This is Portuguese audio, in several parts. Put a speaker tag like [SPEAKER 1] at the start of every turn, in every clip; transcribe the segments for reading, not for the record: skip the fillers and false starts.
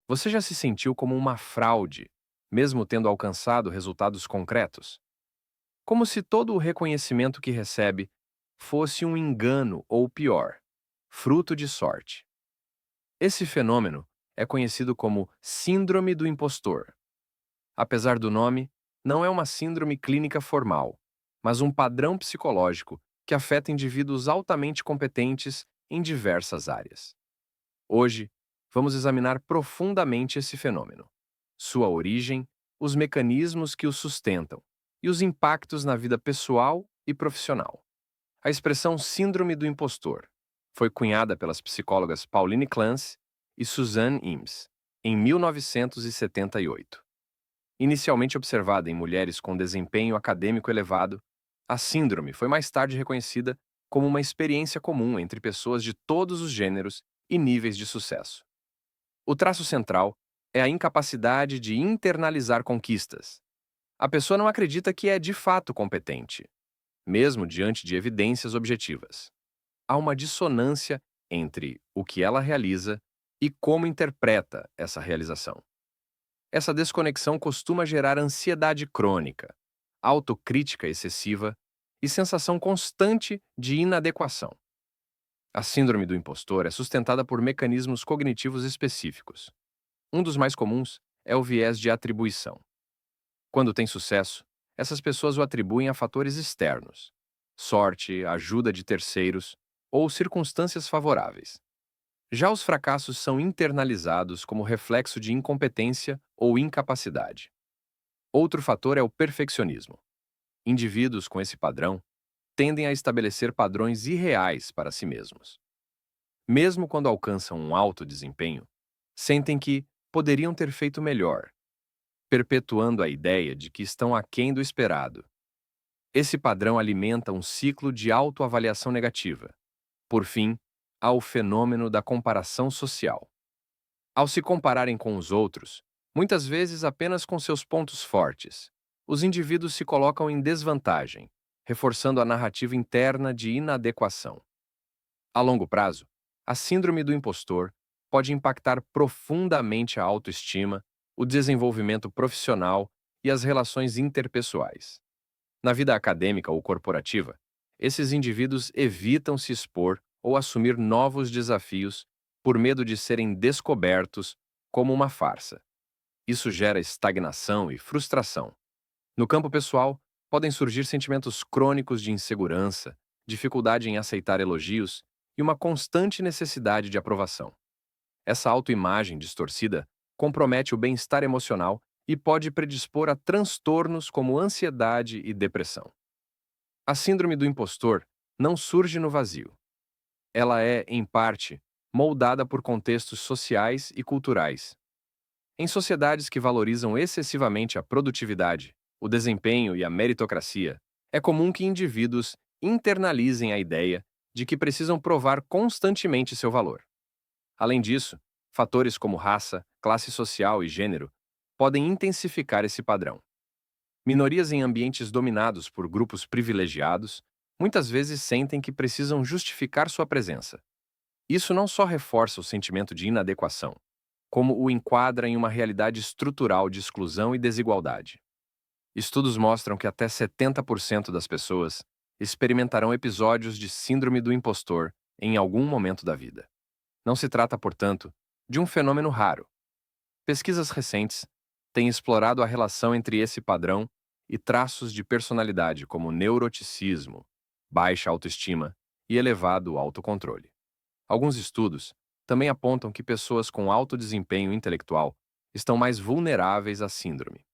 [SPEAKER 1] Você já se sentiu como uma fraude, mesmo tendo alcançado resultados concretos? Como se todo o reconhecimento que recebe fosse um engano ou pior, fruto de sorte. Esse fenômeno é conhecido como Síndrome do Impostor. Apesar do nome, não é uma síndrome clínica formal, mas um padrão psicológico que afeta indivíduos altamente competentes em diversas áreas. Hoje, vamos examinar profundamente esse fenômeno, sua origem, os mecanismos que o sustentam e os impactos na vida pessoal e profissional. A expressão Síndrome do Impostor foi cunhada pelas psicólogas Pauline Clance e Suzanne Imes em 1978. Inicialmente observada em mulheres com desempenho acadêmico elevado, a síndrome foi mais tarde reconhecida como uma experiência comum entre pessoas de todos os gêneros e níveis de sucesso. O traço central é a incapacidade de internalizar conquistas. A pessoa não acredita que é de fato competente, mesmo diante de evidências objetivas. Há uma dissonância entre o que ela realiza e como interpreta essa realização. Essa desconexão costuma gerar ansiedade crônica, autocrítica excessiva e sensação constante de inadequação. A síndrome do impostor é sustentada por mecanismos cognitivos específicos. Um dos mais comuns é o viés de atribuição. Quando tem sucesso, essas pessoas o atribuem a fatores externos, sorte, ajuda de terceiros ou circunstâncias favoráveis. Já os fracassos são internalizados como reflexo de incompetência ou incapacidade. Outro fator é o perfeccionismo. Indivíduos com esse padrão tendem a estabelecer padrões irreais para si mesmos. Mesmo quando alcançam um alto desempenho, sentem que poderiam ter feito melhor, perpetuando a ideia de que estão aquém do esperado. Esse padrão alimenta um ciclo de autoavaliação negativa. Por fim, há o fenômeno da comparação social. Ao se compararem com os outros, muitas vezes apenas com seus pontos fortes, os indivíduos se colocam em desvantagem, reforçando a narrativa interna de inadequação. A longo prazo, a síndrome do impostor pode impactar profundamente a autoestima, o desenvolvimento profissional e as relações interpessoais. Na vida acadêmica ou corporativa, esses indivíduos evitam se expor ou assumir novos desafios por medo de serem descobertos como uma farsa. Isso gera estagnação e frustração. No campo pessoal, podem surgir sentimentos crônicos de insegurança, dificuldade em aceitar elogios e uma constante necessidade de aprovação. Essa autoimagem distorcida compromete o bem-estar emocional e pode predispor a transtornos como ansiedade e depressão. A síndrome do impostor não surge no vazio. Ela é, em parte, moldada por contextos sociais e culturais. Em sociedades que valorizam excessivamente a produtividade, o desempenho e a meritocracia, é comum que indivíduos internalizem a ideia de que precisam provar constantemente seu valor. Além disso, fatores como raça, classe social e gênero podem intensificar esse padrão. Minorias em ambientes dominados por grupos privilegiados muitas vezes sentem que precisam justificar sua presença. Isso não só reforça o sentimento de inadequação, como o enquadra em uma realidade estrutural de exclusão e desigualdade. Estudos mostram que até 70% das pessoas experimentarão episódios de síndrome do impostor em algum momento da vida. Não se trata, portanto, de um fenômeno raro. Pesquisas recentes têm explorado a relação entre esse padrão e traços de personalidade como neuroticismo, baixa autoestima e elevado autocontrole. Alguns estudos também apontam que pessoas com alto desempenho intelectual estão mais vulneráveis à síndrome.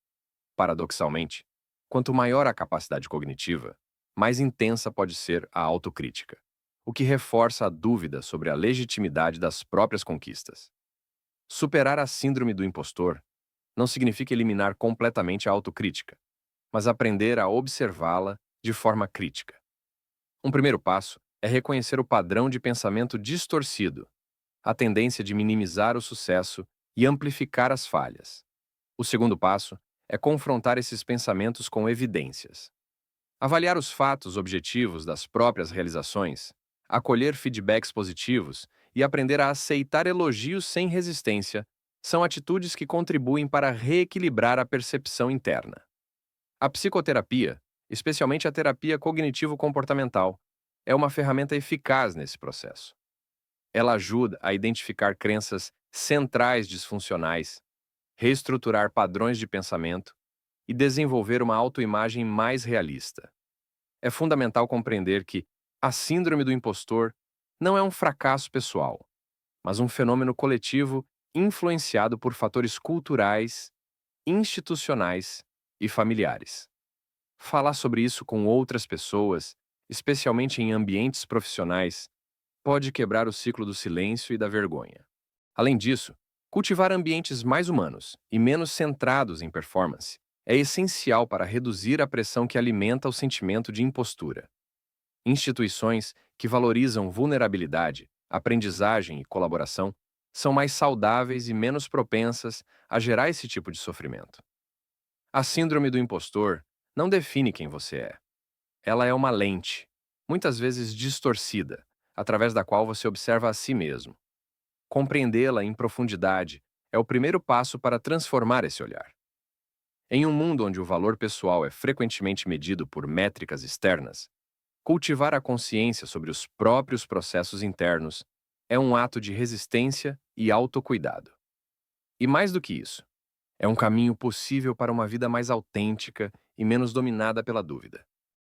[SPEAKER 1] Paradoxalmente, quanto maior a capacidade cognitiva, mais intensa pode ser a autocrítica, o que reforça a dúvida sobre a legitimidade das próprias conquistas. Superar a síndrome do impostor não significa eliminar completamente a autocrítica, mas aprender a observá-la de forma crítica. Um primeiro passo é reconhecer o padrão de pensamento distorcido, a tendência de minimizar o sucesso e amplificar as falhas. O segundo passo é confrontar esses pensamentos com evidências. Avaliar os fatos objetivos das próprias realizações, acolher feedbacks positivos e aprender a aceitar elogios sem resistência São atitudes que contribuem para reequilibrar a percepção interna. A psicoterapia, especialmente a terapia cognitivo-comportamental, é uma ferramenta eficaz nesse processo. Ela ajuda a identificar crenças centrais disfuncionais, reestruturar padrões de pensamento e desenvolver uma autoimagem mais realista. É fundamental compreender que a síndrome do impostor não é um fracasso pessoal, mas um fenômeno coletivo influenciado por fatores culturais, institucionais e familiares. Falar sobre isso com outras pessoas, especialmente em ambientes profissionais, pode quebrar o ciclo do silêncio e da vergonha. Além disso, cultivar ambientes mais humanos e menos centrados em performance é essencial para reduzir a pressão que alimenta o sentimento de impostura. Instituições que valorizam vulnerabilidade, aprendizagem e colaboração são mais saudáveis e menos propensas a gerar esse tipo de sofrimento. A síndrome do impostor não define quem você é. Ela é uma lente, muitas vezes distorcida, através da qual você observa a si mesmo. Compreendê-la em profundidade é o primeiro passo para transformar esse olhar. Em um mundo onde o valor pessoal é frequentemente medido por métricas externas, cultivar a consciência sobre os próprios processos internos é um ato de resistência e autocuidado. E mais do que isso, é um caminho possível para uma vida mais autêntica e menos dominada pela dúvida.